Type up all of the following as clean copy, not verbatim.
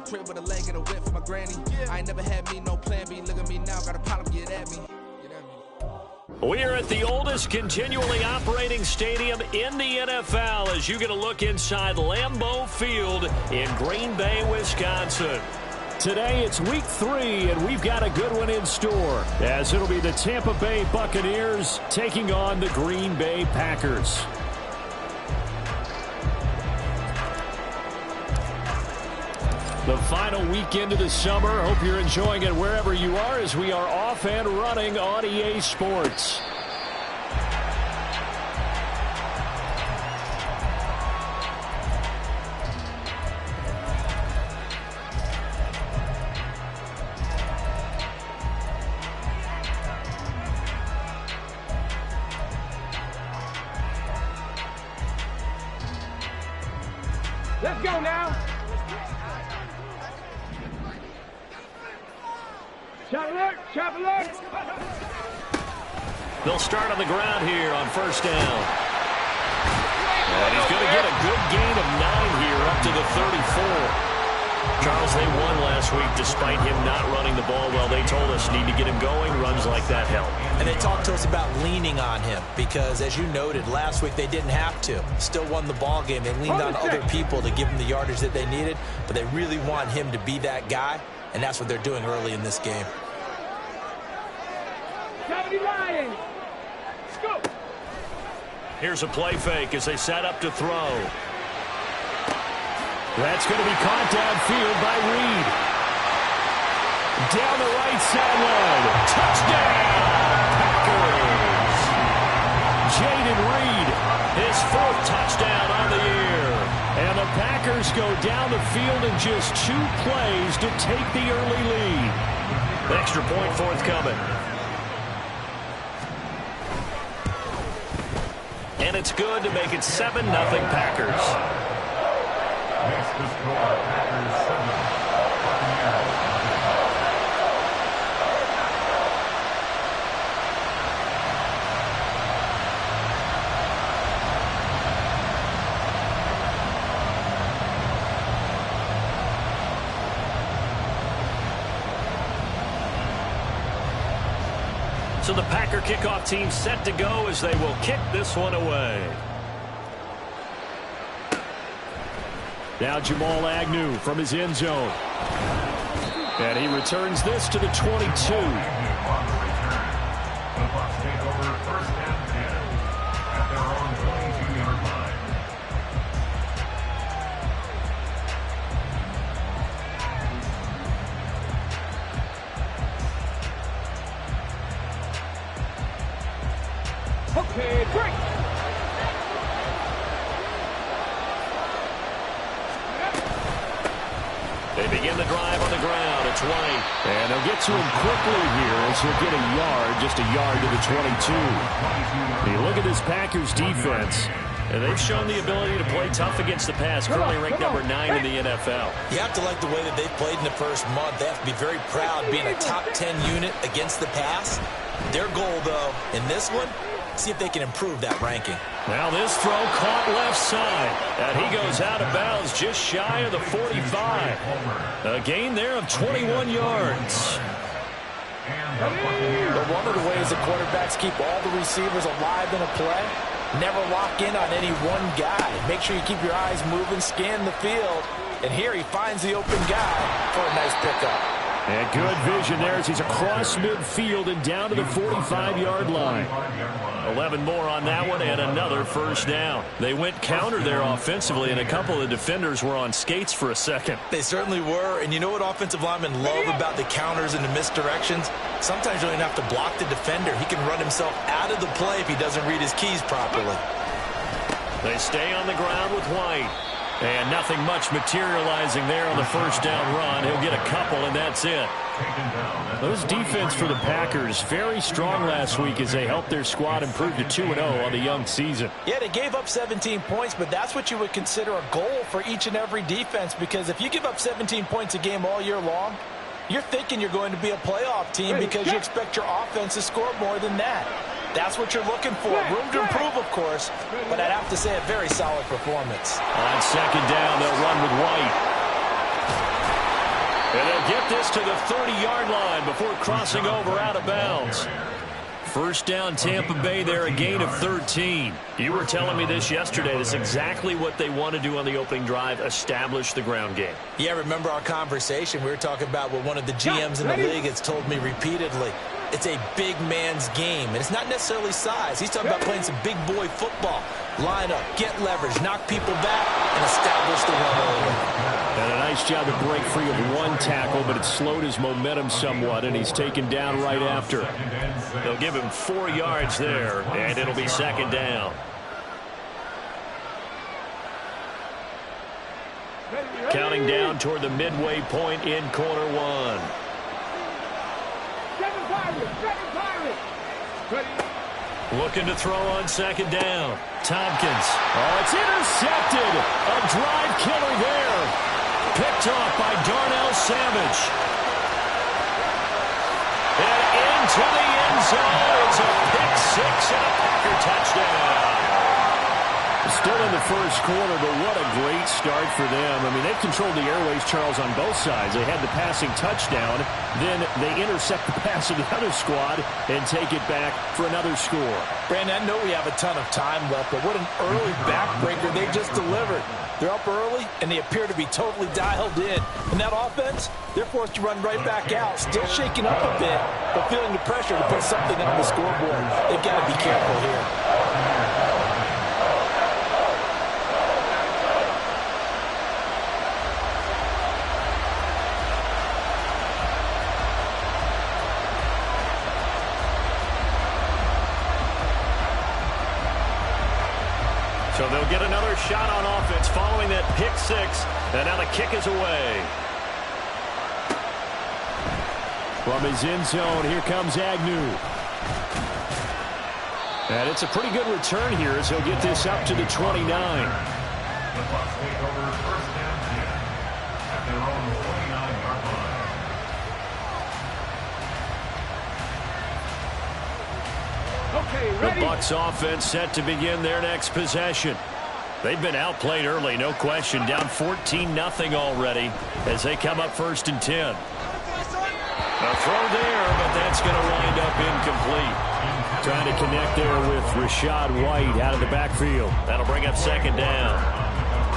crib with a leg and a whip for my granny. I ain't never had me no plan B. Look at me now, got a problem, get at me. We are at the oldest continually operating stadium in the NFL as you get a look inside Lambeau Field in Green Bay, Wisconsin. Today it's week 3, and we've got a good one in store, as it'll be the Tampa Bay Buccaneers taking on the Green Bay Packers. The final weekend of the summer. Hope you're enjoying it wherever you are as we are off and running on EA Sports. Let's go now. Shot alert. They'll start on the ground here on first down. And he's going to get a good gain of 9 here up to the 34. Charles, they won last week despite him not running the ball well. They told us need to get him going. Runs like that help. And they talked to us about leaning on him because, as you noted, last week they didn't have to. Still won the ball game. They leaned on other people to give them the yardage that they needed, but they really want him to be that guy, and that's what they're doing early in this game. Here's a play fake as they set up to throw. That's going to be caught downfield by Reed. Down the right sideline. Touchdown, Packers. Jaden Reed, his 4th touchdown on the year. And the Packers go down the field in just 2 plays to take the early lead. Extra point forthcoming. And it's good to make it 7-0 Packers. Next to score, Packers 7, Buccaneers. So the Packer kickoff team set to go as they will kick this one away. Now Jamal Agnew from his end zone. And he returns this to the 22. The Bucs take over first and 10 at their own 22-yard line. Okay, break. They begin the drive on the ground. It's White. And they'll get to him quickly here as he'll get a yard, just a yard to the 22. You look at this Packers defense, and they've shown the ability to play tough against the pass, currently ranked number 9 in the NFL. You have to like the way that they've played in the first month. They have to be very proud being a top 10 unit against the pass. Their goal, though, in this one, see if they can improve that ranking. Now this throw caught left side. And he goes out of bounds just shy of the 45. A gain there of 21 yards. But one of the ways the quarterbacks keep all the receivers alive in a play, never lock in on any one guy. Make sure you keep your eyes moving, scan the field. And here he finds the open guy for a nice pickup. And good vision there as he's across midfield and down to the 45-yard line. 11 more on that one and another first down. They went counter there offensively, and a couple of defenders were on skates for a second. They certainly were, and you know what offensive linemen love about the counters and the misdirections? Sometimes you don't even have to block the defender. He can run himself out of the play if he doesn't read his keys properly. They stay on the ground with White. And nothing much materializing there on the first down run. He'll get a couple, and that's it. Those defense for the Packers, very strong last week as they helped their squad improve to 2-0 on the young season. Yeah, they gave up 17 points, but that's what you would consider a goal for each and every defense, because if you give up 17 points a game all year long, you're thinking you're going to be a playoff team because you expect your offense to score more than that. That's what you're looking for. Room to improve, of course, but I'd have to say a very solid performance. On second down, they'll run with White. get this to the 30-yard line before crossing over out of bounds. First down, Tampa Bay there, a gain of 13. You were telling me this yesterday. That's exactly what they want to do on the opening drive, establish the ground game. Yeah, remember our conversation. We were talking about what one of the GMs in the league has told me repeatedly. It's a big man's game, and it's not necessarily size. He's talking about playing some big boy football. Line up, get leverage, knock people back, and establish the run over. And a nice job to break free of one tackle, but it slowed his momentum somewhat, and he's taken down right after. They'll give him 4 yards there, and it'll be second down. Counting down toward the midway point in quarter one. Looking to throw on second down. Tompkins. Oh, it's intercepted. A drive killer there. Picked off by Darnell Savage. And into the end zone. It's a pick six and a Packer touchdown. Still in the first quarter, but what a great start for them. I mean, they've controlled the airways, Charles, on both sides. They had the passing touchdown. Then they intercept the pass of the other squad and take it back for another score. Brandon, I know we have a ton of time left, but what an early backbreaker they just delivered. They're up early, and they appear to be totally dialed in. And that offense, they're forced to run right back out, still shaking up a bit, but feeling the pressure to put something on the scoreboard. They've got to be careful here. So they'll get another shot on offense following that pick six. And now the kick is away. From his end zone, here comes Agnew. And it's a pretty good return here as he'll get this up to the 29. The Bucs take over first down 10 at their own 29-yard line. The Bucs offense set to begin their next possession. They've been outplayed early, no question. Down 14-0 already as they come up first and 10. A throw there, but that's going to wind up incomplete. Trying to connect there with Rachaad White out of the backfield. That'll bring up second down.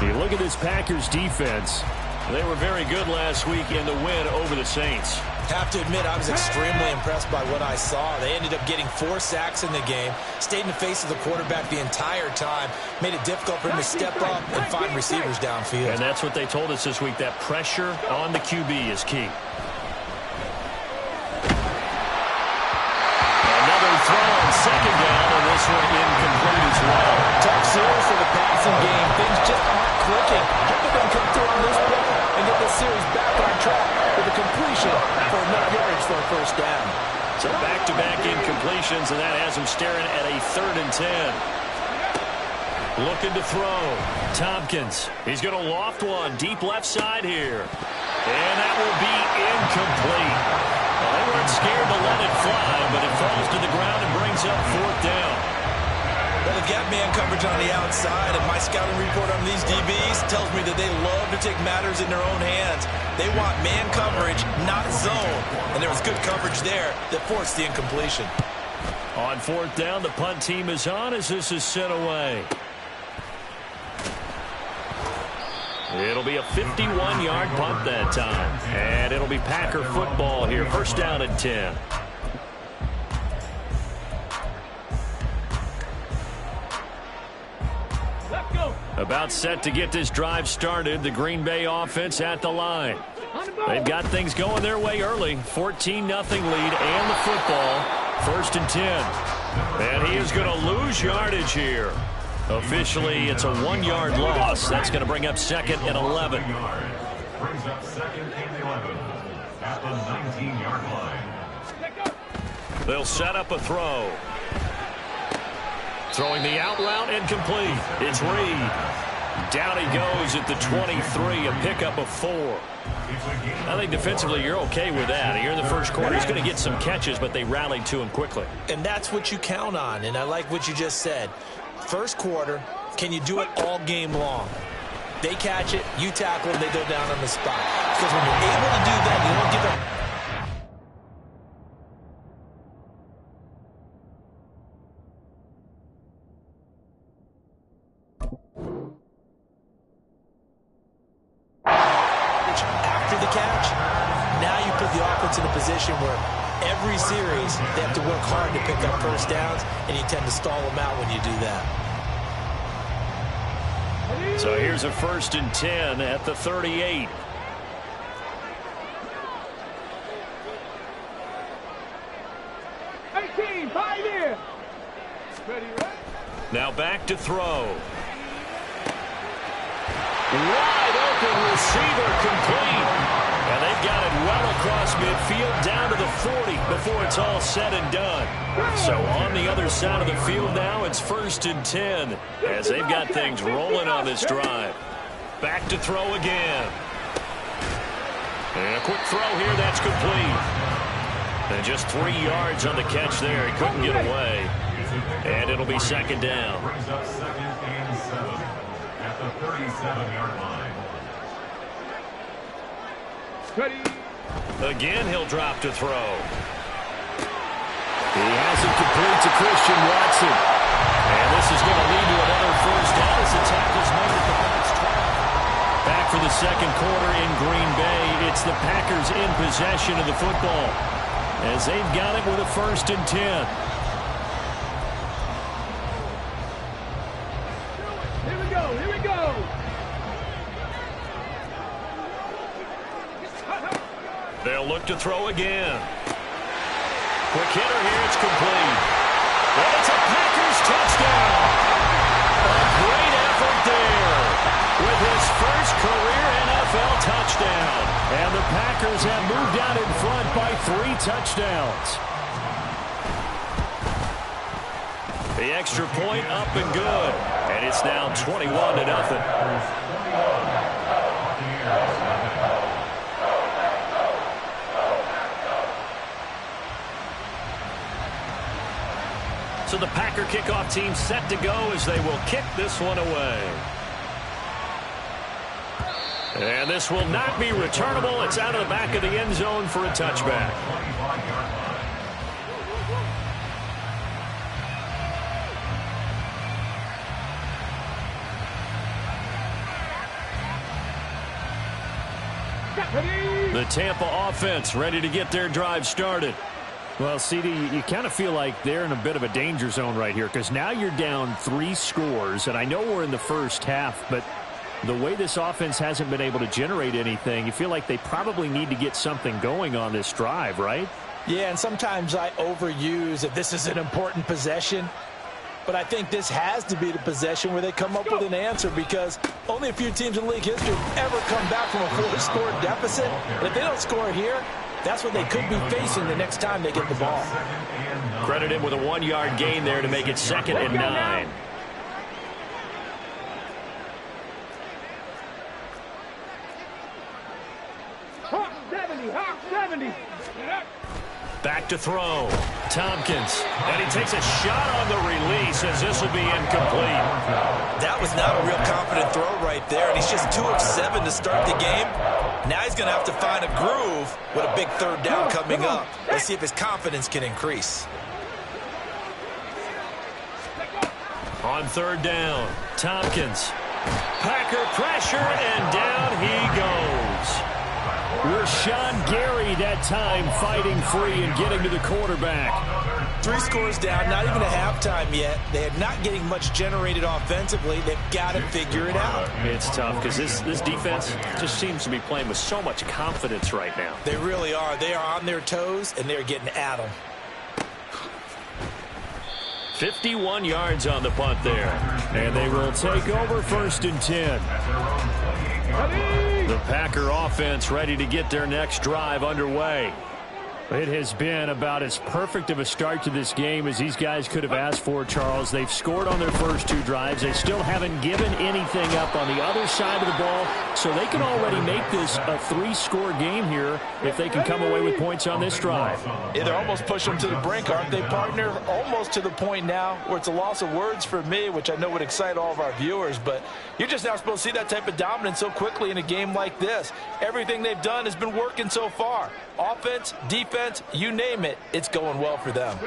You look at this Packers defense. They were very good last week in the win over the Saints. Have to admit, I was extremely impressed by what I saw. They ended up getting 4 sacks in the game, stayed in the face of the quarterback the entire time, made it difficult for him to step up and find receivers downfield. And that's what they told us this week, that pressure on the QB is key. Another throw on second down, and this one incomplete as well. Tough series for the passing game. Things just aren't clicking. Hoping they come through on this play and get this series back on track with a completion for enough yards for a first down. So back-to-back incompletions, and that has him staring at a 3rd and 10. Looking to throw. Tompkins. He's going to loft one deep left side here. And that will be incomplete. Well, they weren't scared to let it fly, but it falls to the ground and brings up 4th down. Well, they got man coverage on the outside, and my scouting report on these DBs tells me that they love to take matters in their own hands. They want man coverage, not zone. And there was good coverage there that forced the incompletion. On 4th down, the punt team is on as this is sent away. It'll be a 51-yard punt that time. And it'll be Packer football here. First down and 10. About set to get this drive started. The Green Bay offense at the line. They've got things going their way early. 14-0 lead and the football. First and 10. And he is going to lose yardage here. Officially, it's a 1-yard loss. That's going to bring up 2nd and 11. Brings up 2nd and 11 at the 19-yard line. They'll set up a throw. Throwing the out route incomplete. It's Reed. Down he goes at the 23, a pickup of 4. I think defensively you're okay with that. Here in the first quarter, he's going to get some catches, but they rallied to him quickly. And that's what you count on, and I like what you just said. First quarter, can you do it all game long? They catch it, you tackle, and they go down on the spot. Because when you're able to do that, you don't after the catch, now you put the offense in a position where every series they have to work hard to pick up first downs, and you tend to stall them out when you do that. So here's a 1st and 10 at the 38. Now back to throw. Wide open receiver complete. And they've got it well across midfield down to the 40 before it's all said and done. So on the other side of the field now, it's 1st and 10 as they've got things rolling on this drive. Back to throw again. And a quick throw here, that's complete. And just 3 yards on the catch there. He couldn't get away. And it'll be 2nd down. Brings up 2nd and 7 at the 37-yard line. Again, he'll drop to throw. He has it complete to Christian Watson. And this is going to lead to another 1st down as the tackle's made at the box 12. Back for the 2nd quarter in Green Bay. It's the Packers in possession of the football as they've got it with a 1st and 10. They'll look to throw again. Quick hitter here, it's complete. And it's a Packers touchdown. A great effort there with his first career NFL touchdown. And the Packers have moved out in front by 3 touchdowns. The extra point up and good. And it's now 21-0. So the Packer kickoff team set to go as they will kick this one away. And this will not be returnable. It's out of the back of the end zone for a touchback. The Tampa offense ready to get their drive started. Well, CD, you kind of feel like they're in a bit of a danger zone right here because now you're down 3 scores, and I know we're in the first half, but the way this offense hasn't been able to generate anything, you feel like they probably need to get something going on this drive, right? Yeah, and sometimes I overuse that this is an important possession, but I think this has to be the possession where they come up with an answer because only a few teams in league history have ever come back from a 4-score deficit, and if they don't score here, that's what they could be facing the next time they get the ball. Credit him with a 1-yard gain there to make it 2nd and 9. Hawk 70. Back to throw. Tompkins. And he takes a shot on the release as this will be incomplete. That was not a real confident throw right there, and he's just 2 of 7 to start the game. Now he's going to have to find a groove with a big 3rd down coming up. Let's see if his confidence can increase. On 3rd down, Tompkins. Packer pressure, and down he goes. Rashawn Gary that time fighting free and getting to the quarterback. 3 scores down, not even a halftime yet. They are not getting much generated offensively. They've got to figure it out. It's tough because this defense just seems to be playing with so much confidence right now. They really are. They are on their toes, and they're getting at them. 51 yards on the punt there. And they will take over 1st and 10. The Packer offense ready to get their next drive underway. It has been about as perfect of a start to this game as these guys could have asked for, Charles. They've scored on their first 2 drives. They still haven't given anything up on the other side of the ball, so they can already make this a 3-score game here if they can come away with points on this drive. Yeah, they're almost pushing them to the brink, aren't they, partner? Almost to the point now where it's a loss of words for me, which I know would excite all of our viewers, but you're just not supposed to see that type of dominance so quickly in a game like this. Everything they've done has been working so far. Offense, defense, you name it, it's going well for them.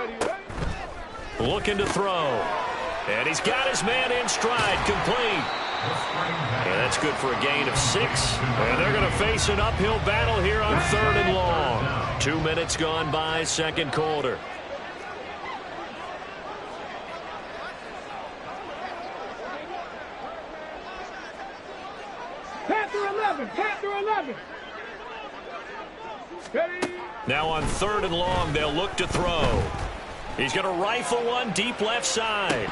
Looking to throw. And he's got his man in stride, complete. And That's good for a gain of 6. And they're going to face an uphill battle here on 3rd and long. 2 minutes gone by, second quarter. Panther 11, Panther 11. Ready? Now on 3rd and long, they'll look to throw. He's going to rifle one deep left side.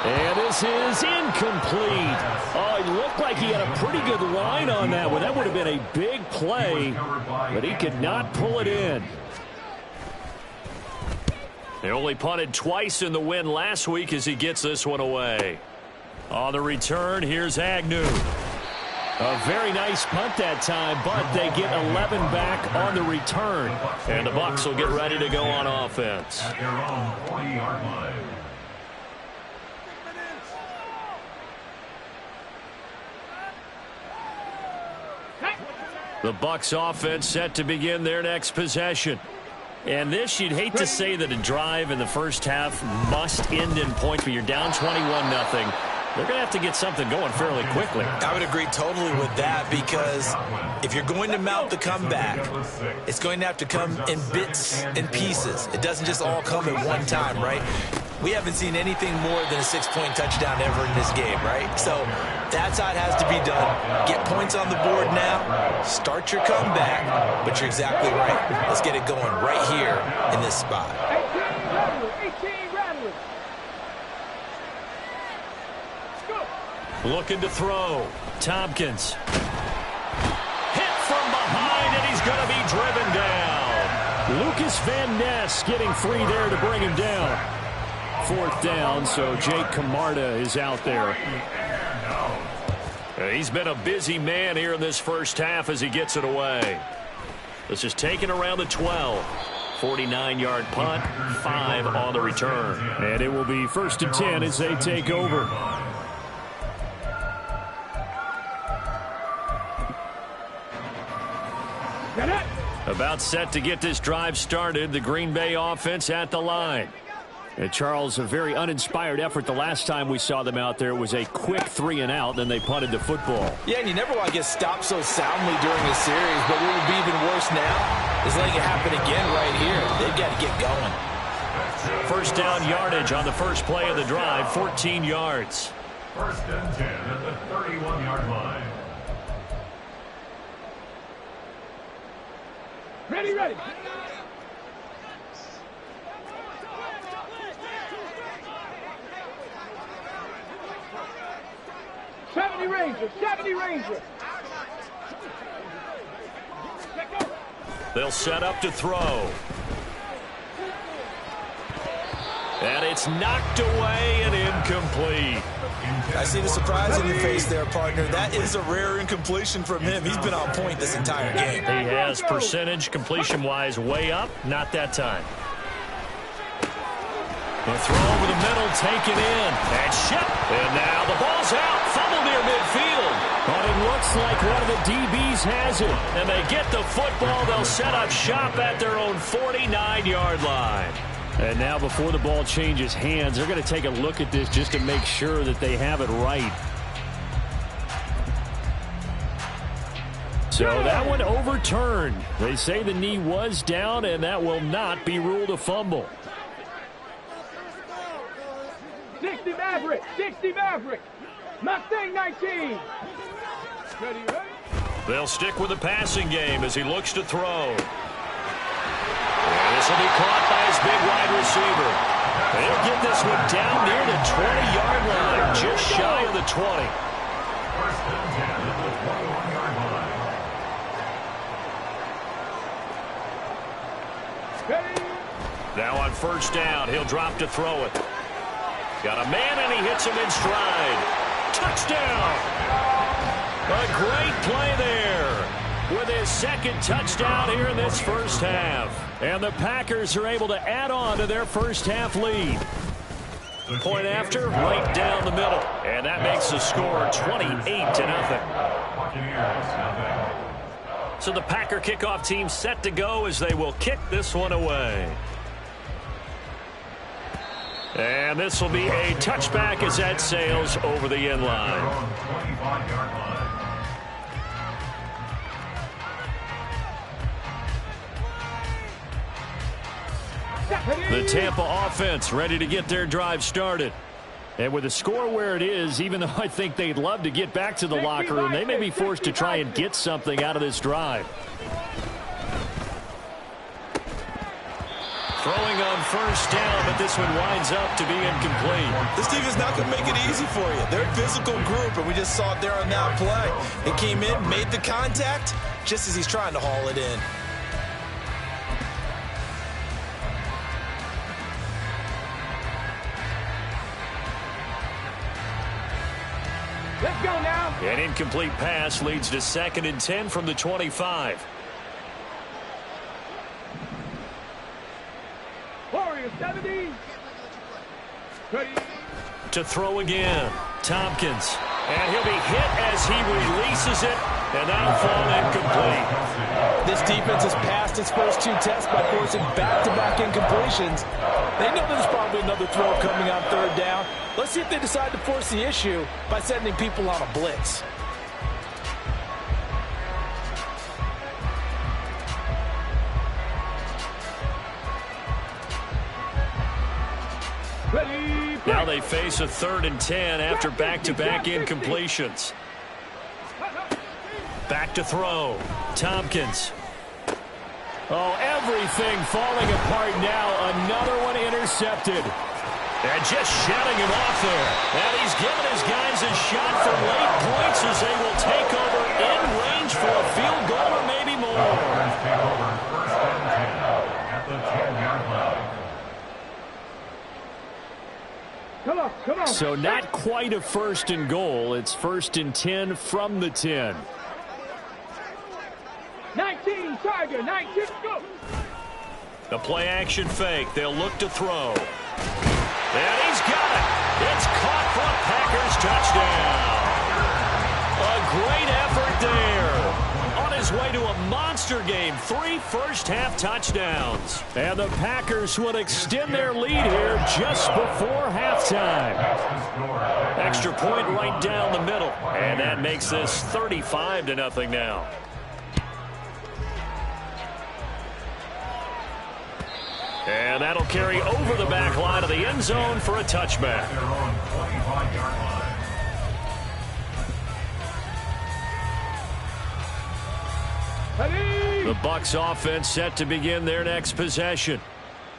And this is incomplete. Oh, it looked like he had a pretty good line on that one. That would have been a big play, but he could not pull it in. They only punted twice in the win last week as he gets this one away. On the return, here's Agnew. A very nice punt that time, but they get 11 back on the return. And the Bucs will get ready to go on offense. At their own 40-yard line. The Bucs offense set to begin their next possession. And this, you'd hate to say that a drive in the first half must end in points, but you're down 21-0. They're going to have to get something going fairly quickly. I would agree totally with that, because if you're going to mount the comeback, it's going to have to come in bits and pieces. It doesn't just all come at one time, right? We haven't seen anything more than a 6-point touchdown ever in this game, right? So that's how it has to be done. Get points on the board now, start your comeback, but you're exactly right. Let's get it going right here in this spot. 18 rattlers. Looking to throw. Tompkins. Hit from behind, and he's going to be driven down. Lucas Van Ness getting free there to bring him down. 4th down, so Jake Camarda is out there. He's been a busy man here in this first half as he gets it away. This is taken around the 12. 49-yard punt, 5 on the return. And it will be 1st and 10 as they take over. About set to get this drive started. The Green Bay offense at the line. And Charles, a very uninspired effort the last time we saw them out there. It was a quick 3-and-out, then they punted the football. Yeah, and you never want to get stopped so soundly during the series, but what would be even worse now is letting it happen again right here. They've got to get going. First down yardage on the first play of the drive, 14 yards. 1st and 10 at the 31-yard line. Ready, ready. Ranger, 70 Ranger. They'll set up to throw. And it's knocked away and incomplete. I see the surprise on your face there, partner. That is a rare incompletion from him. He's been on point this entire game. He has percentage completion-wise way up. Not that time. The throw over the middle, taken in. And shipped. And now the ball's out. Fumble near midfield. But it looks like one of the DBs has it. And they get the football. They'll set up shop at their own 49-yard line. And now before the ball changes hands, they're going to take a look at this just to make sure that they have it right. So that one overturned. They say the knee was down, and that will not be ruled a fumble. 60 Maverick, 60 Maverick. Mustang 19. Ready, ready. They'll stick with the passing game as he looks to throw. And this will be caught by his big wide receiver. They'll get this one down near the 20-yard line, just shy of the 20. 1st and 10 at the 21-yard line. Ready. Now on first down, he'll drop to throw it. Got a man, and he hits him in stride. Touchdown! A great play there with his second touchdown here in this first half. And the Packers are able to add on to their first half lead. Point after, right down the middle. And that makes the score 28-0. So the Packer kickoff team set to go as they will kick this one away. And this will be a touchback as that sails over the end line. 25-yard line. The Tampa offense ready to get their drive started. And with the score where it is, even though I think they'd love to get back to the locker room, they may be forced to try and get something out of this drive. Throwing on first down, but this one winds up to be incomplete. This defense not going to make it easy for you. They're a physical group, and we just saw it there on that play. It came in, made the contact, just as he's trying to haul it in. Let's go now. An incomplete pass leads to 2nd and 10 from the 25. Warriors 70. Ready. To throw again. Tompkins. And he'll be hit as he releases it. And that'll fall incomplete. This defense has passed its first 2 tests by forcing back-to-back incompletions. They know there's probably another throw coming on 3rd down. Let's see if they decide to force the issue by sending people on a blitz. Ready. Now they face a 3rd and 10 after back-to-back incompletions. Back to throw. Tompkins. Oh, everything falling apart now. Another one intercepted. And just shutting him off there. And he's given his guys a shot for late points as they will take over in range for a field goal or maybe more. Take over 1st and 10 at the 10-yard line. Come on, come on. So not quite a 1st and goal. It's 1st and 10 from the 10. 19, Tiger, 19, go. The play action fake. They'll look to throw. And he's got it. It's caught for a Packers touchdown. A great effort there. On his way to a monster game. 3 first-half touchdowns. And the Packers will extend their lead here just before halftime. Extra point right down the middle. And that makes this 35-0 now. And that'll carry over the back line of the end zone for a touchback. Their own 25-yard line. Ready. The Bucs offense set to begin their next possession.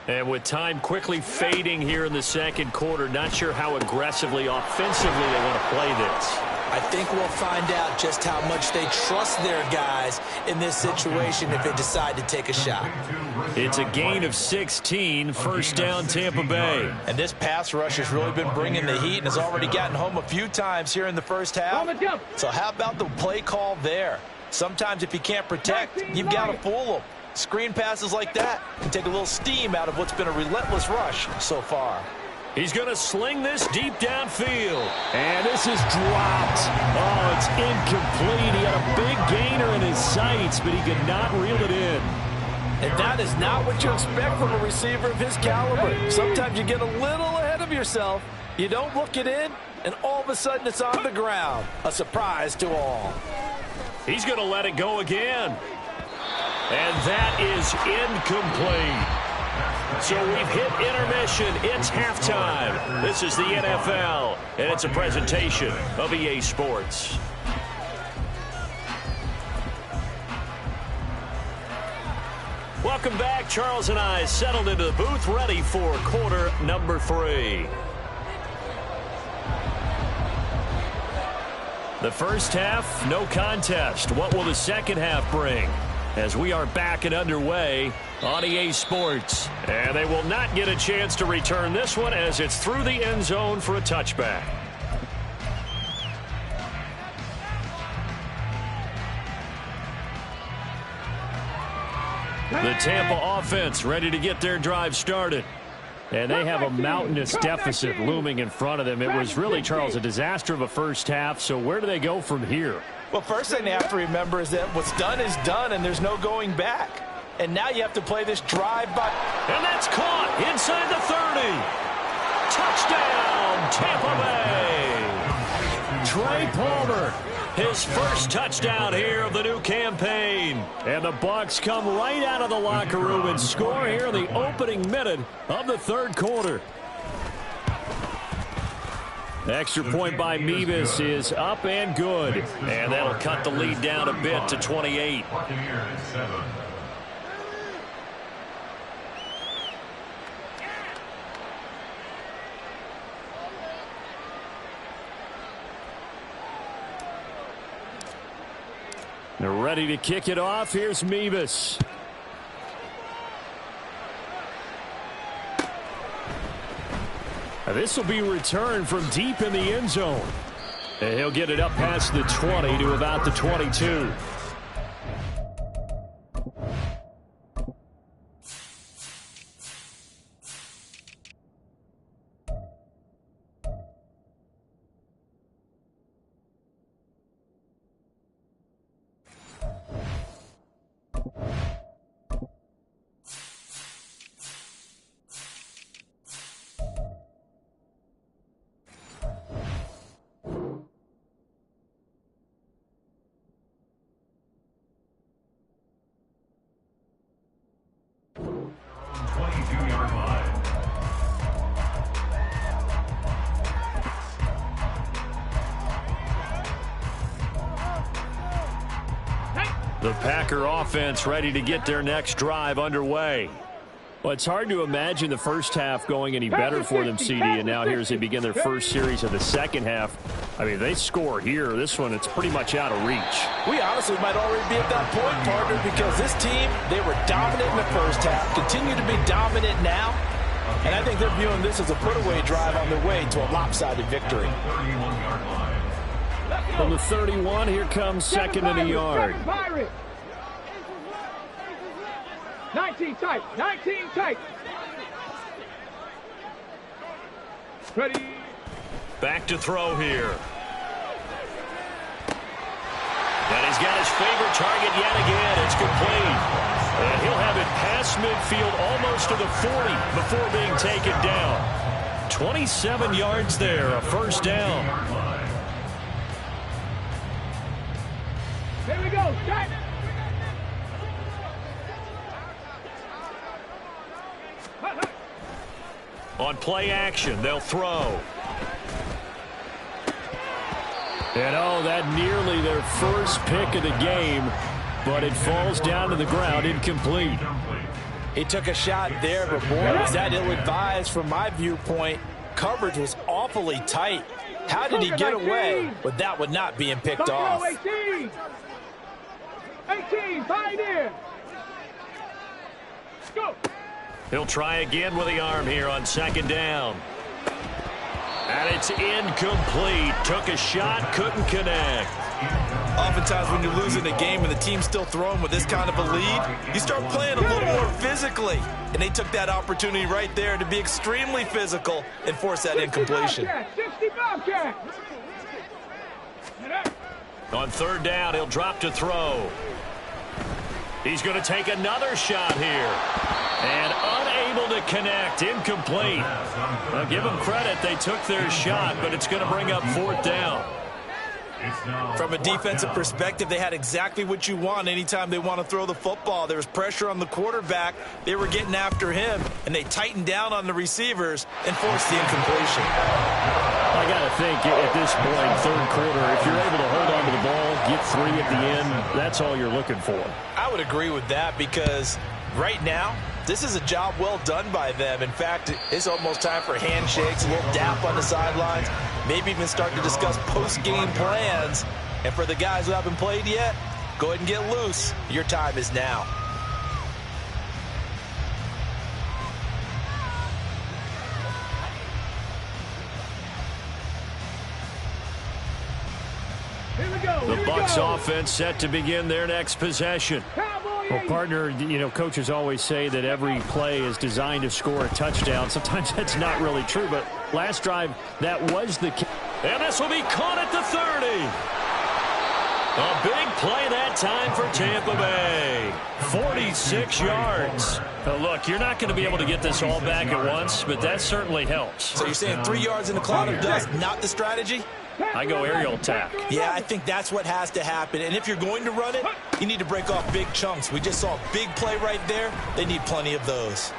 And with time quickly fading here in the 2nd quarter, not sure how aggressively, offensively they want to play this. I think we'll find out just how much they trust their guys in this situation if they decide to take a shot. It's a gain of 16, 1st down Tampa Bay. And this pass rush has really been bringing the heat and has already gotten home a few times here in the 1st half. So how about the play call there? Sometimes if you can't protect, you've got to fool them. Screen passes like that can take a little steam out of what's been a relentless rush so far. He's going to sling this deep downfield. And this is dropped. Oh, it's incomplete. He had a big gainer in his sights, but he could not reel it in. And that is not what you expect from a receiver of his caliber. Sometimes you get a little ahead of yourself. You don't look it in, and all of a sudden it's on the ground. A surprise to all. He's going to let it go again. And that is incomplete. So we've hit intermission. It's halftime. This is the NFL, and it's a presentation of EA Sports. Welcome back. Charles and I settled into the booth, ready for quarter number 3. The first half, no contest. What will the second half bring? As we are back and underway on EA Sports. And they will not get a chance to return this one as it's through the end zone for a touchback. The Tampa offense ready to get their drive started. And they have a mountainous deficit looming in front of them. It was really, Charles, a disaster of a first half. So where do they go from here? Well, first thing they have to remember is that what's done is done, and there's no going back. And now you have to play this drive by. And that's caught inside the 30. Touchdown, Tampa Bay! Trey Palmer, his first touchdown here of the new campaign. And the Bucs come right out of the locker room and score here in the opening minute of the third quarter. Extra point by Mevis is up and good. And that'll cut the lead down a bit to 28. They're ready to kick it off. Here's Mevis. This will be returned from deep in the end zone. And he'll get it up past the 20 to about the 22. The Packer offense ready to get their next drive underway. Well, it's hard to imagine the first half going any better for them, CD, and now here as they begin their first series of the second half. I mean, they score here. This one, it's pretty much out of reach. We honestly might already be at that point, partner, because this team, they were dominant in the first half, continue to be dominant now, and I think they're viewing this as a put-away drive on their way to a lopsided victory. From the 31, here comes second and a yard. 19 tight, 19 tight. Ready. Back to throw here. And he's got his favorite target yet again. It's complete. And he'll have it past midfield almost to the 40 before being taken down. 27 yards there, a first down. Here we go. Start. On play action, they'll throw. And oh, that nearly their first pick of the game, but it falls down to the ground, incomplete. He took a shot there, but boy, was that ill-advised from my viewpoint. Coverage was awfully tight. How did he get away with that one not being picked off? 18, find in. Go. He'll try again with the arm here on second down. And it's incomplete. Took a shot, couldn't connect. Oftentimes when you're losing a game and the team's still throwing with this kind of a lead, you start playing a little more physically. And they took that opportunity right there to be extremely physical and force that incompletion. 65 catch. On third down, he'll drop to throw. He's going to take another shot here. And unable to connect, incomplete. Now give them credit, they took their shot, but it's going to bring up fourth down. From a defensive perspective, they had exactly what you want anytime they want to throw the football. There was pressure on the quarterback. They were getting after him, and they tightened down on the receivers and forced the incompletion. I got to think at this point, third quarter, if you're able to hold on to the ball, get three at the end, that's all you're looking for. I would agree with that because right now, this is a job well done by them. In fact, it's almost time for handshakes, a little dap on the sidelines, maybe even start to discuss post-game plans. And for the guys who haven't played yet, go ahead and get loose. Your time is now. The Bucs offense set to begin their next possession. Well, partner, you know, coaches always say that every play is designed to score a touchdown. Sometimes that's not really true, but last drive, that was the case. And this will be caught at the 30. A big play that time for Tampa Bay. 46 yards. Now look, you're not going to be able to get this all back at once, but that certainly helps. So you're saying 3 yards in a cloud of dust, not the strategy? I go aerial attack. Yeah, I think that's what has to happen. And if you're going to run it, you need to break off big chunks. We just saw a big play right there. They need plenty of those.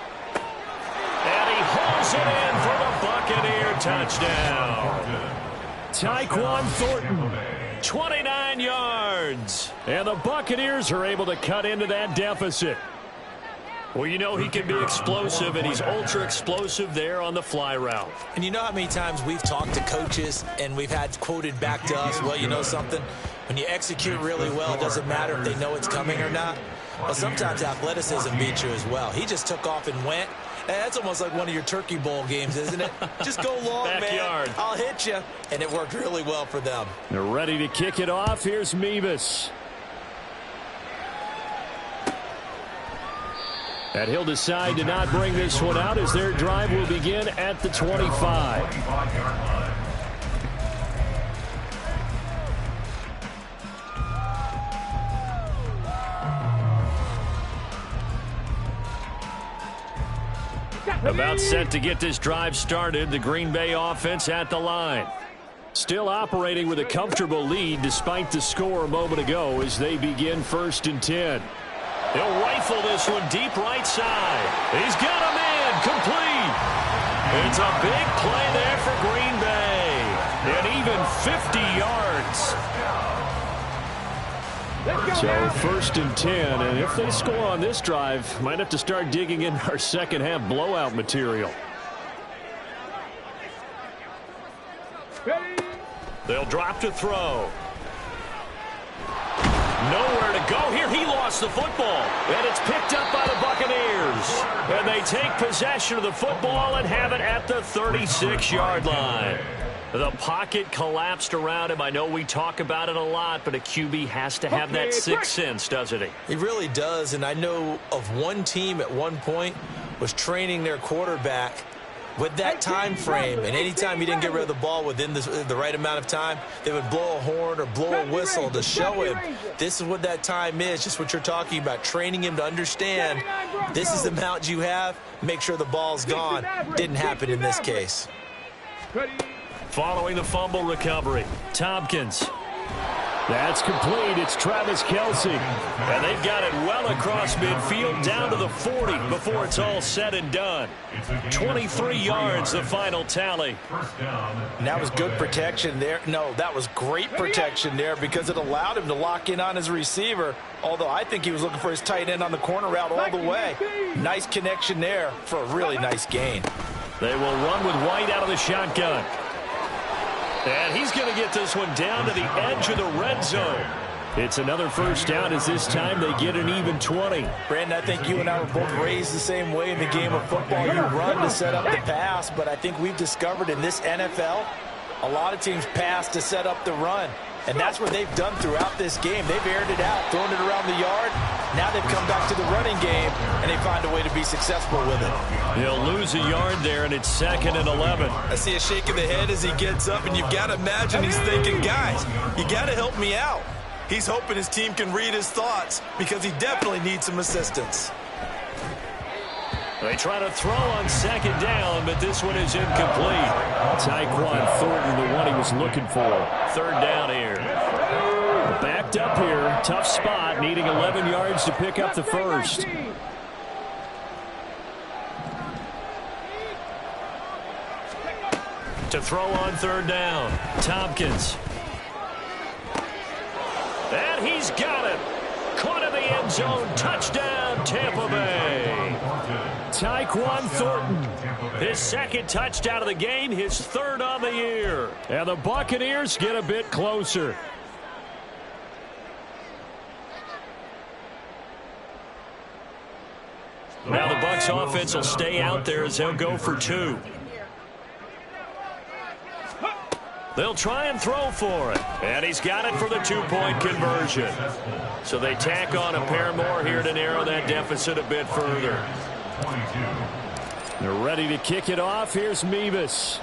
And he holds it in for the Buccaneer touchdown. Tyquan Thornton, 29 yards. And the Buccaneers are able to cut into that deficit. Well, you know he can be explosive, and he's ultra-explosive there on the fly route. And you know how many times we've talked to coaches and we've had quoted back to us, well, you know something? When you execute really well, it doesn't matter if they know it's coming or not. Well, sometimes athleticism beats you as well. He just took off and went. And that's almost like one of your Turkey Bowl games, isn't it? Just go long, Backyard. man. I'll hit you. And it worked really well for them. They're ready to kick it off. Here's Mevis. And he'll decide to not bring this one out as their drive will begin at the 25. About set to get this drive started, the Green Bay offense at the line. Still operating with a comfortable lead despite the score a moment ago as they begin 1st and 10. They'll rifle this one deep right side. He's got him in, complete. It's a big play there for Green Bay. And even 50 yards. So 1st and 10, and if they score on this drive, might have to start digging in our second half blowout material. They'll drop to throw. Nowhere to go here. He lost the football, and it's picked up by the Buccaneers. And they take possession of the football and have it at the 36-yard line. The pocket collapsed around him. I know we talk about it a lot, but a QB has to have that sixth sense, doesn't he? He really does, and I know of one team at one point was training their quarterback with that time frame, and anytime he didn't get rid of the ball within the right amount of time, they would blow a horn or blow a whistle to show him this is what that time is, just what you're talking about, training him to understand this is the amount you have, make sure the ball's gone. Didn't happen in this case. Following the fumble recovery, Tompkins. That's complete. It's Travis Kelce. And they've got it well across midfield down to the 40 before it's all said and done. 23 yards, the final tally. And that was good protection there. No, that was great protection there because it allowed him to lock in on his receiver, although I think he was looking for his tight end on the corner route all the way. Nice connection there for a really nice gain. They will run with White out of the shotgun. And he's going to get this one down to the edge of the red zone. It's another first down as this time they get an even 20. Brandon, I think you and I were both raised the same way in the game of football. You run to set up the pass, but I think we've discovered in this NFL, a lot of teams pass to set up the run. And that's what they've done throughout this game. They've aired it out, thrown it around the yard. Now they've come back to the running game, and they find a way to be successful with it. He'll lose a yard there, and it's 2nd and 11. I see a shake of the head as he gets up, and you've got to imagine he's thinking, guys, you got to help me out. He's hoping his team can read his thoughts because he definitely needs some assistance. They try to throw on 2nd down, but this one is incomplete. Tyquan Thornton, the one he was looking for. 3rd down here. Backed up here. Tough spot, needing 11 yards to pick up the first. To throw on 3rd down. Tompkins. And he's got it. Caught in the end zone. Touchdown, Tampa Bay. Tyquan Thornton, his 2nd touchdown of the game, his 3rd on the year. And the Buccaneers get a bit closer. Now the Bucs offense will stay out there as they'll go for 2. They'll try and throw for it. And he's got it for the 2-point conversion. So they tack on a pair more here to narrow that deficit a bit further. They're ready to kick it off. Here's Mevis.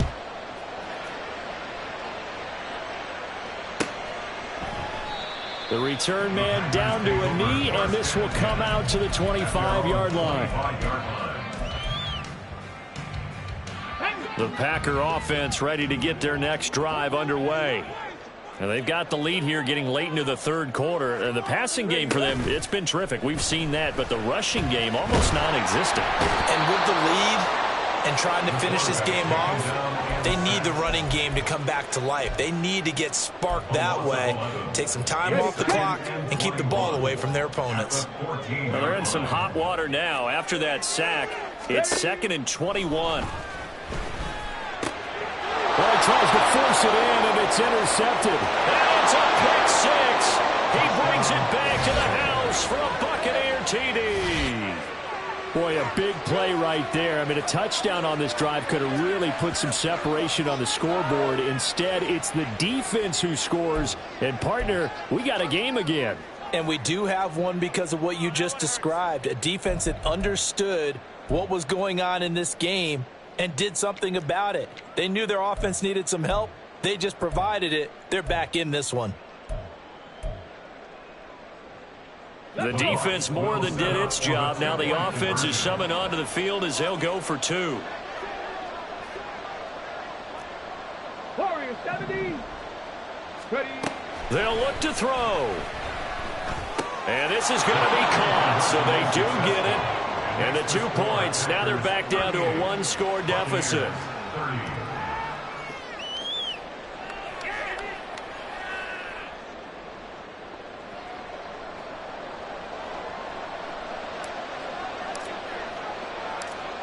The return man down to a knee, and this will come out to the 25-yard line. The Packer offense ready to get their next drive underway. And they've got the lead here getting late into the third quarter. And the passing game for them, it's been terrific. We've seen that, but the rushing game almost non-existent. And with the lead and trying to finish this game off, they need the running game to come back to life. They need to get sparked that way, take some time off the clock, and keep the ball away from their opponents. Well, they're in some hot water now. After that sack, it's 2nd and 21. Well, he tries to force it in, and it's intercepted. And it's a pick six. He brings it back to the house for a Buccaneer TD. Boy, a big play right there. I mean, a touchdown on this drive could have really put some separation on the scoreboard. Instead, it's the defense who scores. And, partner, we got a game again. And we do have one because of what you just described. A defense that understood what was going on in this game and did something about it. They knew their offense needed some help. They just provided it. They're back in this one. The defense more than did its job. Now the offense is summoned onto the field as they'll go for 2. Warriors 70. Ready. They'll look to throw. And this is going to be caught, so they do get it. And the 2 points, now they're back down to a 1-score deficit.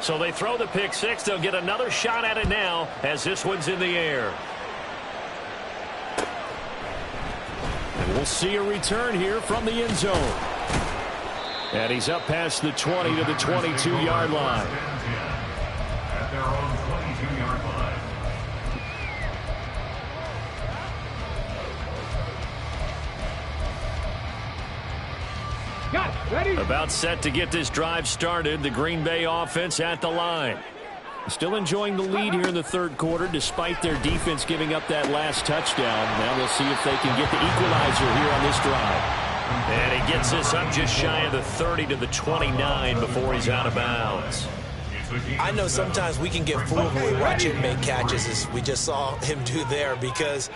So they throw the pick six. They'll get another shot at it now as this one's in the air. And we'll see a return here from the end zone. And he's up past the 20 to the 22-yard line. At their own 22-yard line. Got it. Ready. About set to get this drive started. The Green Bay offense at the line. Still enjoying the lead here in the third quarter despite their defense giving up that last touchdown. Now we'll see if they can get the equalizer here on this drive. And he gets this up just shy of the 30 to the 29 before he's out of bounds. I know sometimes we can get fooled when we watch him make catches, as we just saw him do there, because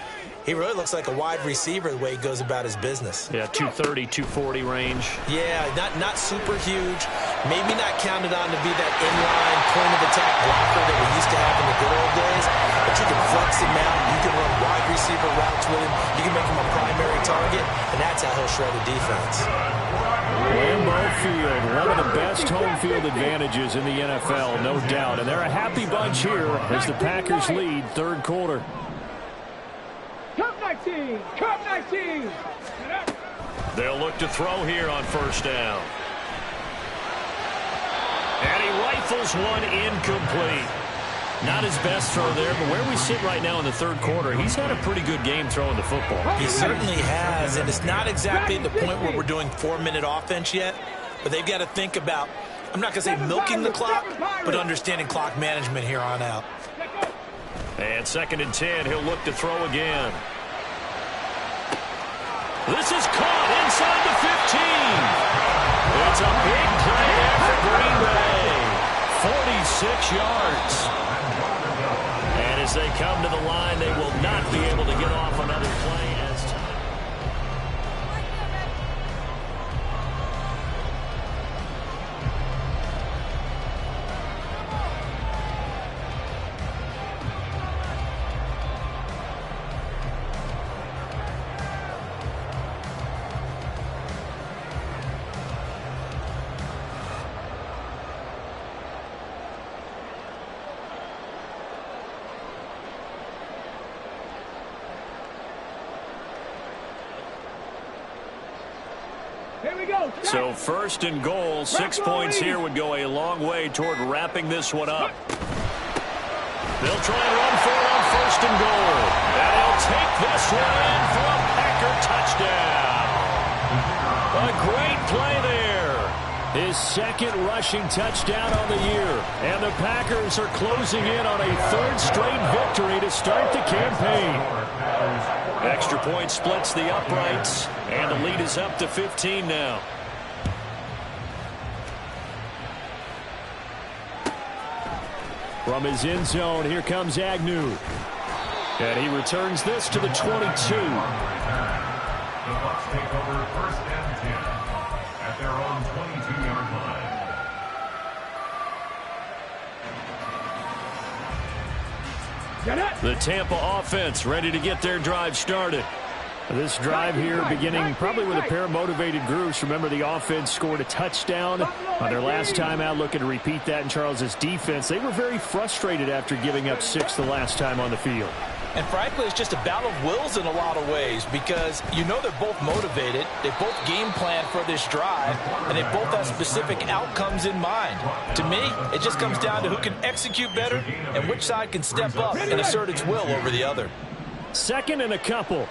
he really looks like a wide receiver the way he goes about his business. Yeah, 230, 240 range. Yeah, not super huge. Maybe not counted on to be that inline point-of-attack blocker that we used to have in the good old days. But you can flex him out. You can run wide receiver routes with him. You can make him a primary target, and that's how he'll shred a defense. Lambeau Field, one of the best home field advantages in the NFL, no doubt. And they're a happy bunch here as the Packers lead third quarter. Cup 19. Cup 19. They'll look to throw here on first down. And he rifles one incomplete. Not his best throw there, but where we sit right now in the third quarter, he's had a pretty good game throwing the football. He certainly has, and it's not exactly at the point where we're doing 4-minute offense yet, but they've got to think about, I'm not going to say milking the clock, but understanding clock management here on out. And 2nd and 10, he'll look to throw again. This is caught inside the 15. It's a big play there for Green Bay. 46 yards. And as they come to the line, they will not be able to get off another play. So 1st and goal, 6 points here would go a long way toward wrapping this one up. They'll try and run for it on 1st and goal. And he'll take this one in for a Packer touchdown. A great play there. His 2nd rushing touchdown on the year. And the Packers are closing in on a 3rd straight victory to start the campaign. Extra point splits the uprights, and the lead is up to 15 now. From his end zone, here comes Agnew. And he returns this to the 22. The Bucs take over first and 10 at their own 22-yard line. The Tampa offense ready to get their drive started. This drive here beginning probably with a pair of motivated groups. Remember, the offense scored a touchdown on their last time out, looking to repeat that in Charles's defense. They were very frustrated after giving up 6 the last time on the field. And frankly, it's just a battle of wills in a lot of ways because you know they're both motivated, they both game plan for this drive, and they both have specific outcomes in mind. To me, it just comes down to who can execute better and which side can step up and assert its will over the other. Second and a couple.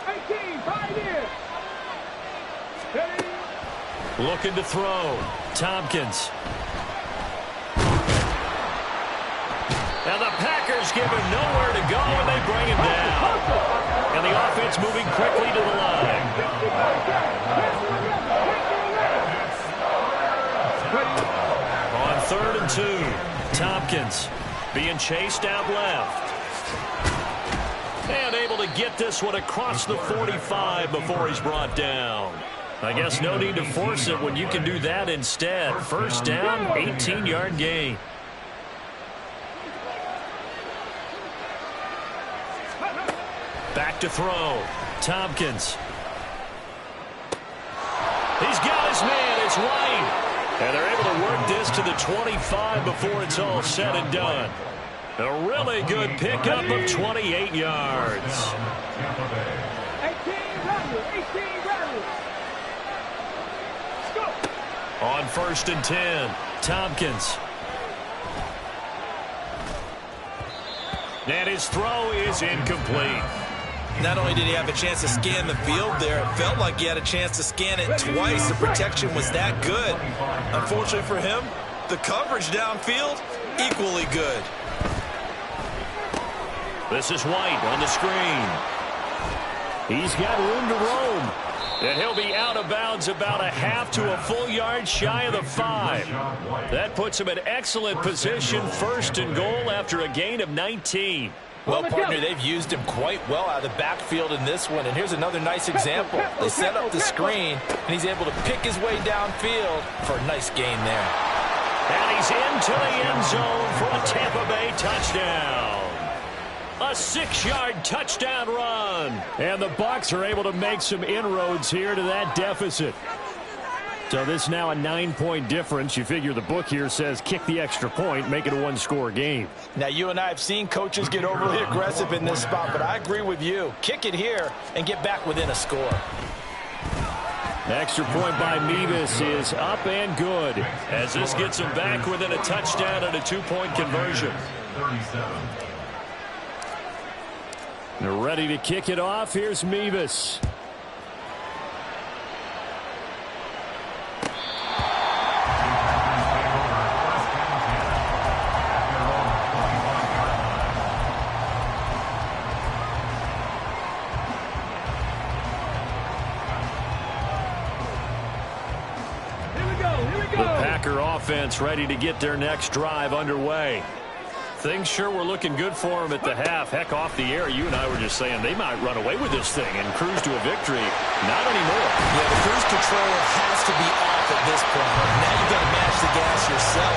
18, 5 years. Looking to throw. Tompkins. And the Packers give him nowhere to go, and they bring him down. And the offense moving quickly to the line. On 3rd and 2, Tompkins being chased out left. And able to get this one across the 45 before he's brought down. I guess no need to force it when you can do that instead. First down, 18-yard gain. Back to throw. Tompkins. He's got his man. It's White. And they're able to work this to the 25 before it's all said and done. A really good pickup of 28 yards. 18 runners. On 1st and 10, Tompkins. And his throw is incomplete. Not only did he have a chance to scan the field there, it felt like he had a chance to scan it twice. The protection was that good. Unfortunately for him, the coverage downfield, equally good. This is White on the screen. He's got room to roam. And he'll be out of bounds about a half to a full yard shy of the 5. That puts him in excellent position, 1st and goal after a gain of 19. Well, partner, they've used him quite well out of the backfield in this one. And here's another nice example. They set up the screen, and he's able to pick his way downfield for a nice gain there. And he's into the end zone for a Tampa Bay touchdown. A 6-yard touchdown run. And the Bucs are able to make some inroads here to that deficit. So this is now a 9-point difference. You figure the book here says kick the extra point, make it a 1-score game. Now, you and I have seen coaches get overly aggressive in this spot, but I agree with you. Kick it here and get back within a score. Extra point by Mevis is up and good. As this gets him back within a touchdown and a 2-point conversion. 37. They're ready to kick it off. Here's Mevis. The Packer offense ready to get their next drive underway. Things sure were looking good for them at the half. Heck, off the air, you and I were just saying they might run away with this thing and cruise to a victory. Not anymore. Yeah, the cruise control has to be off at this point. Now you've got to manage the gas yourself.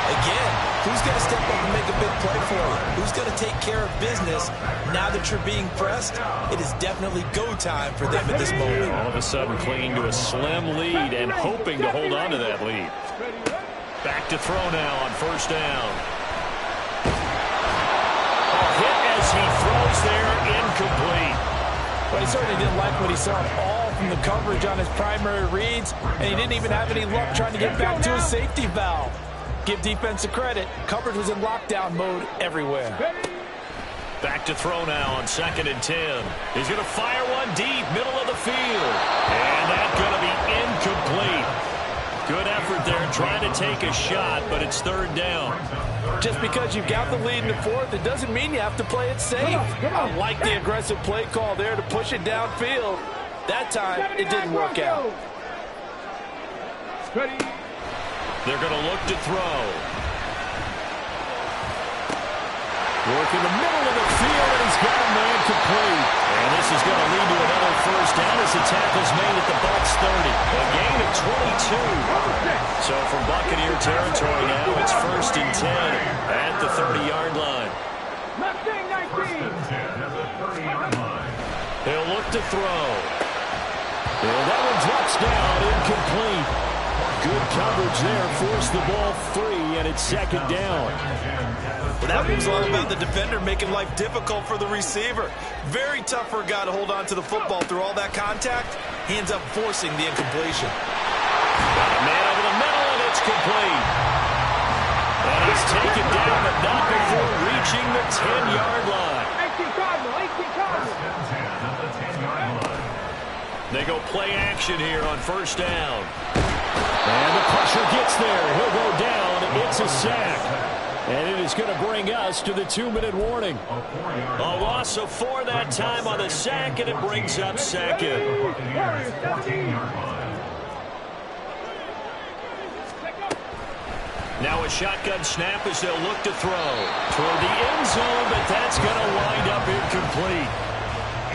Again, who's going to step up and make a big play for you? Who's going to take care of business now that you're being pressed? It is definitely go time for them at this moment. All of a sudden clinging to a slim lead and hoping to hold on to that lead. Back to throw now on 1st down. Hit as he throws there, incomplete. But he certainly didn't like what he saw all from the coverage on his primary reads, and he didn't even have any luck trying to get back to his safety valve. Give defensive credit. Coverage was in lockdown mode everywhere. Back to throw now on 2nd and 10. He's going to fire one deep, middle of the field. And that's going to be incomplete. Good effort there trying to take a shot, but it's third down. Just because you've got the lead in the fourth, it doesn't mean you have to play it safe. I like the aggressive play call there to push it downfield. That time, it didn't work out. They're going to look to throw. Work in the middle of the field, and he's got a man complete. And this is going to lead to another first down as the tackle's made at the Bucs 30. A gain of 22. So from Buccaneer territory now, it's first and 10 at the 30-yard line. He'll look to throw. And that one drops down, incomplete. Good coverage there, forced the ball free, and it's second down. That was all about the defender making life difficult for the receiver. Very tough for a guy to hold on to the football through all that contact. He ends up forcing the incompletion. Got a man over the middle, and it's complete. And he's taken down, but not before reaching the 10-yard line. 18 Cardinal, 18 Cardinal. They go play action here on first down. And the pressure gets there. He'll go down. It's a sack. And it is going to bring us to the 2-minute warning. A loss of 4 that time on the sack, and it brings up second. Now a shotgun snap as they'll look to throw toward the end zone, but that's going to wind up incomplete.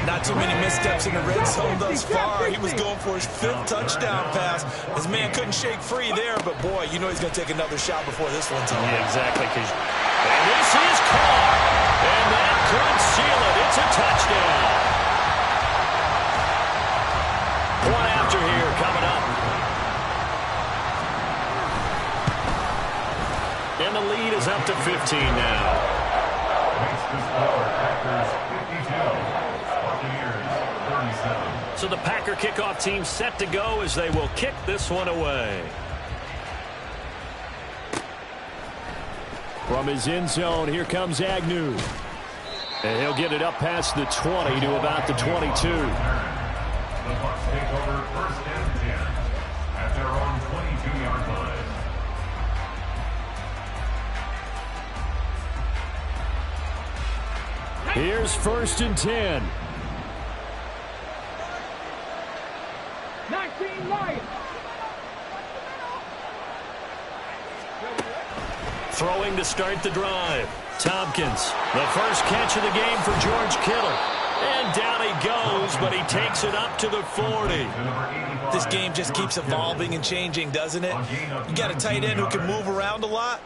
Not too many missteps in the red zone thus far. He was going for his 5th touchdown pass. His man couldn't shake free there, but boy, you know he's going to take another shot before this one's over. Yeah, exactly. And this is caught. And that could seal it. It's a touchdown. One after here coming up. And the lead is up to 15 now. So the Packer kickoff team set to go as they will kick this one away. From his end zone, here comes Agnew. And he'll get it up past the 20 to about the 22. The Bucs take over first and 10 at their own 22-yard line. Here's first and 10. 19 Lions. Throwing to start the drive. Tompkins, the first catch of the game for George Kittle. And down he goes, but he takes it up to the 40. This game just keeps evolving and changing, doesn't it? You got a tight end who can move around a lot,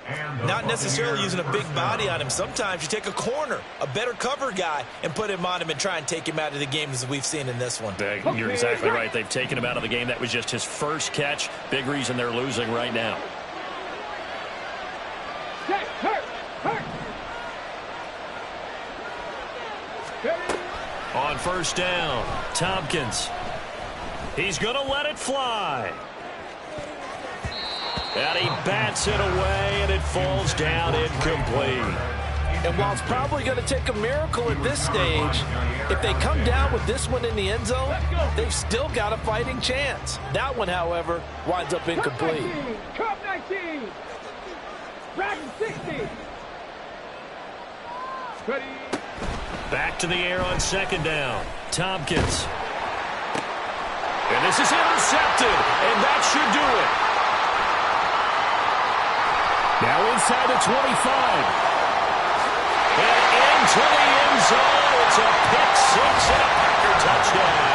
not necessarily using a big body on him. Sometimes you take a corner, a better cover guy, and put him on him and try and take him out of the game, as we've seen in this one. You're exactly right. They've taken him out of the game. That was just his first catch. Big reason they're losing right now. On first down, Tompkins. He's going to let it fly. And he bats it away, and it falls down incomplete. And while it's probably going to take a miracle at this stage, if they come down with this one in the end zone, they've still got a fighting chance. That one, however, winds up incomplete. Cup 19. Dragon 60. Ready. Back to the air on second down. Tompkins. And this is intercepted, and that should do it. Now inside the 25. And into the end zone. It's a pick six and a Packer touchdown.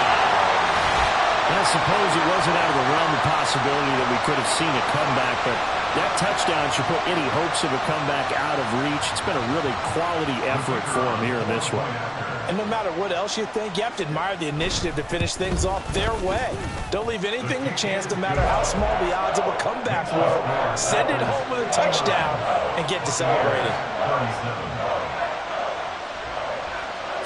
I suppose it wasn't out of the realm of possibility that we could have seen a comeback, but that touchdown should put any hopes of a comeback out of reach. It's been a really quality effort for him here in this one. And no matter what else you think, you have to admire the initiative to finish things off their way. Don't leave anything to chance, no matter how small the odds of a comeback were. Send it home with a touchdown and get to celebrating.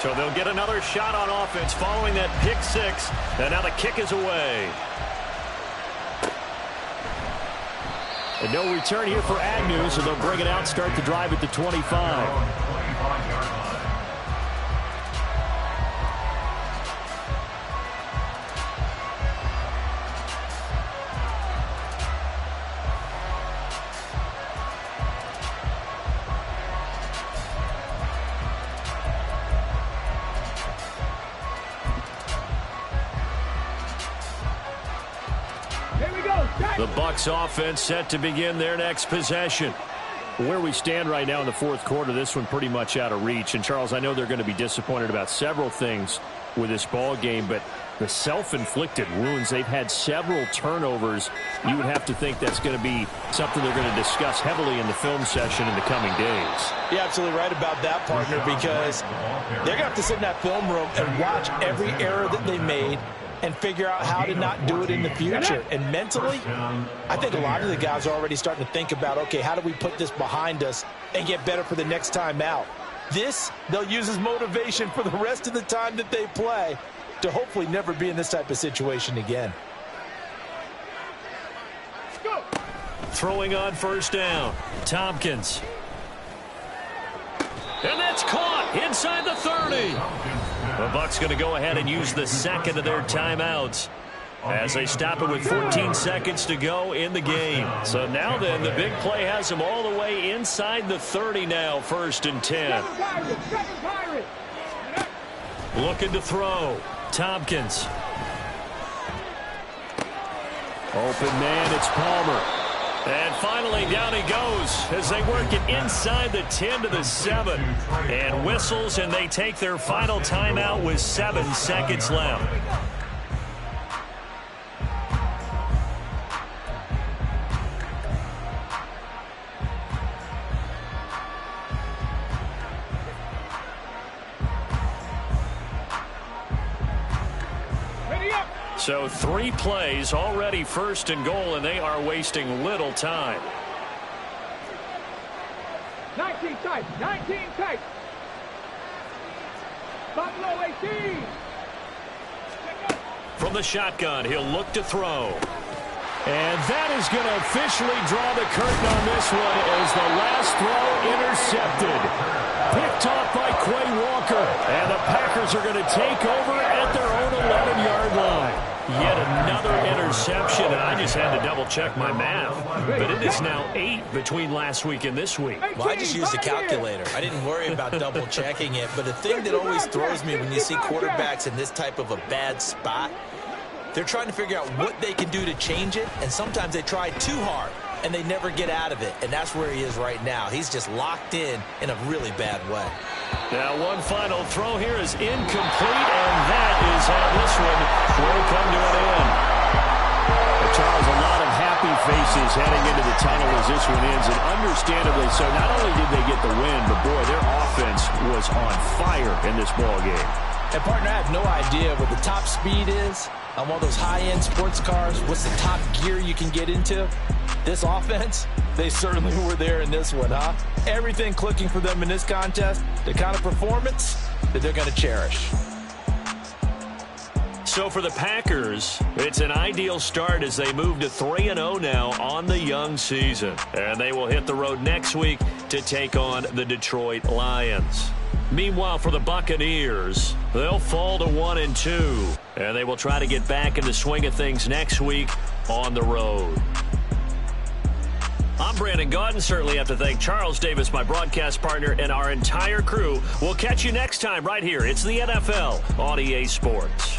So they'll get another shot on offense following that pick six. And now the kick is away. And no return here for Agnew, so they'll bring it out, start the drive at the 25. The Bucs offense set to begin their next possession. Where we stand right now in the fourth quarter, this one pretty much out of reach. And, Charles, I know they're going to be disappointed about several things with this ball game, but the self-inflicted wounds, they've had several turnovers. You would have to think that's going to be something they're going to discuss heavily in the film session in the coming days. You're absolutely right about that, partner, because they're going to have to sit in that film room and watch every error that they made and figure out how to not do it in the future. And mentally, I think a lot of the guys are already starting to think about, okay, how do we put this behind us and get better for the next time out? This, they'll use as motivation for the rest of the time that they play to hopefully never be in this type of situation again. Throwing on first down, Tompkins. And that's caught inside the 30. The Bucs going to go ahead and use the second of their timeouts as they stop it with 14 seconds to go in the game. So now then, the big play has them all the way inside the 30 now, 1st and 10. Looking to throw. Tompkins. Open man, it's Palmer. And finally, down he goes as they work it inside the 10 to the 7. And whistles, and they take their final timeout with 7 seconds left. So 3 plays already 1st and goal, and they are wasting little time. 19 tight, 19 tight. Buffalo 18. From the shotgun, he'll look to throw. And that is going to officially draw the curtain on this one as the last throw intercepted. Picked off by Quay Walker. And the Packers are going to take over at their own 11-yard line. Yet another interception, and I just had to double-check my math. But it is now 8 between last week and this week. Well, I just used a calculator. I didn't worry about double-checking it. But the thing that always throws me when you see quarterbacks in this type of a bad spot, they're trying to figure out what they can do to change it, and sometimes they try too hard, and they never get out of it. And that's where he is right now. He's just locked in a really bad way. Now one final throw here is incomplete, and that is how this one will come to an end. Charles, a lot of happy faces heading into the tunnel as this one ends, and understandably so. Not only did they get the win, but boy, their offense was on fire in this ball game. And partner, I have no idea what the top speed is on one of those high-end sports cars. What's the top gear you can get into? This offense, they certainly were there in this one, huh? Everything clicking for them in this contest, the kind of performance that they're going to cherish. So for the Packers, it's an ideal start as they move to 3-0 now on the young season. And they will hit the road next week to take on the Detroit Lions. Meanwhile, for the Buccaneers, they'll fall to 1-2. And they will try to get back in the swing of things next week on the road. I'm Brandon Gaudin. Certainly have to thank Charles Davis, my broadcast partner, and our entire crew. We'll catch you next time right here. It's the NFL on EA Sports.